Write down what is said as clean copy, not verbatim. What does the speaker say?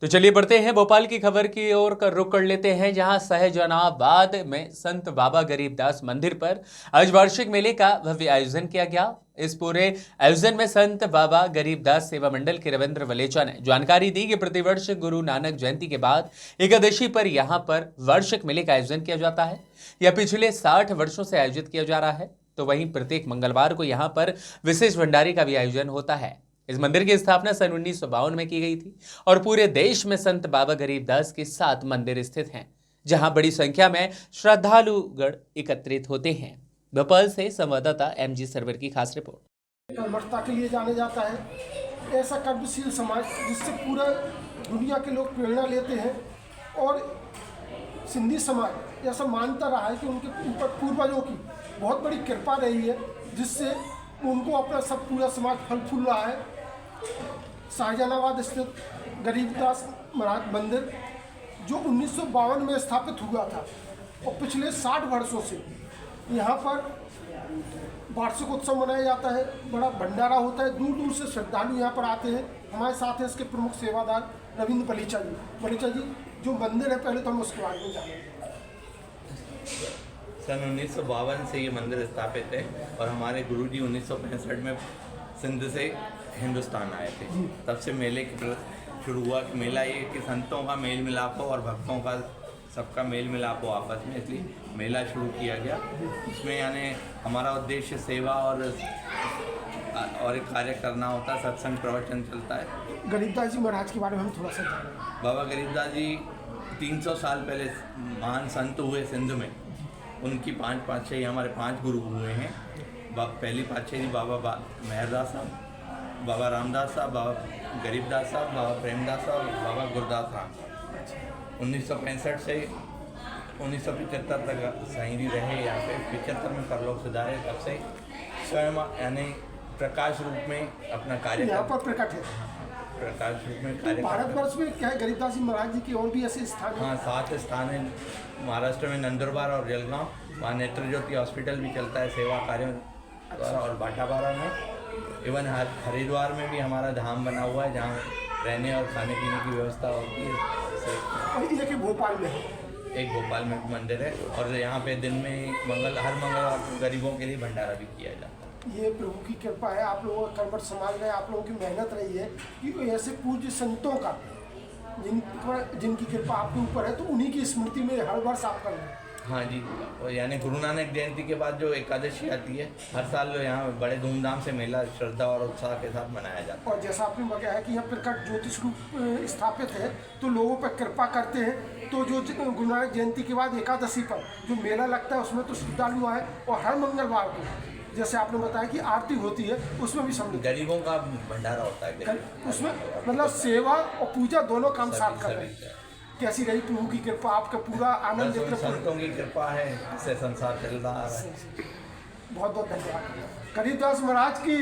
तो चलिए बढ़ते हैं भोपाल की खबर की ओर का रुख कर लेते हैं, जहां सहजनाबाद में संत बाबा गरीबदास मंदिर पर आज वार्षिक मेले का भव्य आयोजन किया गया। इस पूरे आयोजन में संत बाबा गरीबदास सेवा मंडल के रविंद्र वलेचा ने जानकारी दी कि प्रतिवर्ष गुरु नानक जयंती के बाद एकादशी पर यहां पर वार्षिक मेले का आयोजन किया जाता है। यह पिछले 60 वर्षों से आयोजित किया जा रहा है। तो वहीं प्रत्येक मंगलवार को यहाँ पर विशेष भंडारे का भी आयोजन होता है। इस मंदिर की स्थापना सन 1952 में की गई थी और पूरे देश में संत बाबा गरीबदास के 7 मंदिर स्थित हैं, जहां बड़ी संख्या में श्रद्धालुगण एकत्रित होते हैं। भोपाल से संवाददाता एमजी सर्वर की खास रिपोर्ट। कर्मठता के लिए जाने जाता है ऐसा कर्मशील समाज जिससे पूरा दुनिया के लोग प्रेरणा लेते हैं। और सिंधी समाज ऐसा मानता रहा है कि उनके ऊपर पूर्वजों की बहुत बड़ी कृपा रही है, जिससे उनको अपना सब पूरा समाज फल फूल रहा है। शाहजहानाबाद स्थित गरीबदास महाराज मंदिर जो 1952 में स्थापित हुआ था और पिछले 60 वर्षों से यहाँ पर वार्षिक उत्सव मनाया जाता है। बड़ा भंडारा होता है, दूर दूर से श्रद्धालु यहाँ पर आते हैं। हमारे साथ हैं इसके प्रमुख सेवादार रविंद्र वलेचा जी। वलेचा जी, जो मंदिर है पहले तो हम उसके बारे में जानेंगे। सन 1952 से ये मंदिर स्थापित है और हमारे गुरुजी 1965 में सिंध से हिंदुस्तान आए थे। तब से मेले की शुरू हुआ कि मेला ये कि संतों का मेल मिलाप हो और भक्तों का सबका मेल मिलाप हो आपस में, इसलिए मेला शुरू किया गया। इसमें यानी हमारा उद्देश्य सेवा और एक कार्य करना होता है। सत्संग प्रवचन चलता है। गरीबदास जी महाराज के बारे में हम थोड़ा सा जानें। बाबा गरीबदास जी 300 साल पहले महान संत हुए सिंध में। उनकी 5 पातशाही हमारे 5 गुरु हुए हैं। पहली पातशाही बाबा मेहरदास साहब, बाबा रामदास साहब, बाबा गरीबदास साहब, बाबा प्रेमदास साहब, बाबा गुरदास साहब। 1965 से 1975 तक साईं जी रहे यहाँ पे। 75 में परलोक सुधारे। तब से स्वयं यानी प्रकाश रूप में अपना कार्य यहाँ पर प्रकट है। प्रकाश रूप में कार्य। भारतवर्ष में क्या है, गरीबदास जी महाराज जी के और भी ऐसे स्थान हैं? हाँ, 7 स्थान है महाराष्ट्र में, नंदुरबार और जलगांव। वहाँ नेत्र ज्योति हॉस्पिटल भी चलता है सेवा कार्यों द्वारा। और बाटाबारा में, इवन हरिद्वार में भी हमारा धाम बना हुआ है, जहाँ रहने और खाने पीने की व्यवस्था होती है। और ये भोपाल में है। एक भोपाल में मंदिर है और यहाँ पे दिन में हर मंगलवार को गरीबों के लिए भंडारा भी किया जाता है। ये प्रभु की कृपा है, आप लोगों का कर्मठ समाज में आप लोगों की मेहनत रही है कि ऐसे पूज्य संतों का जिनकी कृपा आपके ऊपर है, तो उन्हीं की स्मृति में हर वर्ष आप कर रहे हैं। हाँ जी, यानी गुरु नानक जयंती के बाद जो एकादशी आती है, हर साल यहाँ बड़े धूमधाम से मेला श्रद्धा और उत्साह के साथ मनाया जाता है। और जैसा आपने बताया है कि यहाँ प्रकट ज्योतिष रूप स्थापित है, तो लोगों पर कृपा करते हैं। तो जो गुरु नानक जयंती के बाद एकादशी पर जो मेला लगता है, उसमें तो श्रद्धालु आए। और हर मंगलवार को जैसे आपने बताया कि आरती होती है, उसमें भी सम्मिलित गरीबों का भंडारा होता है। उसमें मतलब सेवा और पूजा दोनों काम साथ कर रहे हैं। कैसी रही प्रभु की कृपा, आपका पूरा आनंद? संतों की कृपा है, इससे संसार चल रहा है। बहुत बहुत धन्यवाद गरीबदास महाराज की।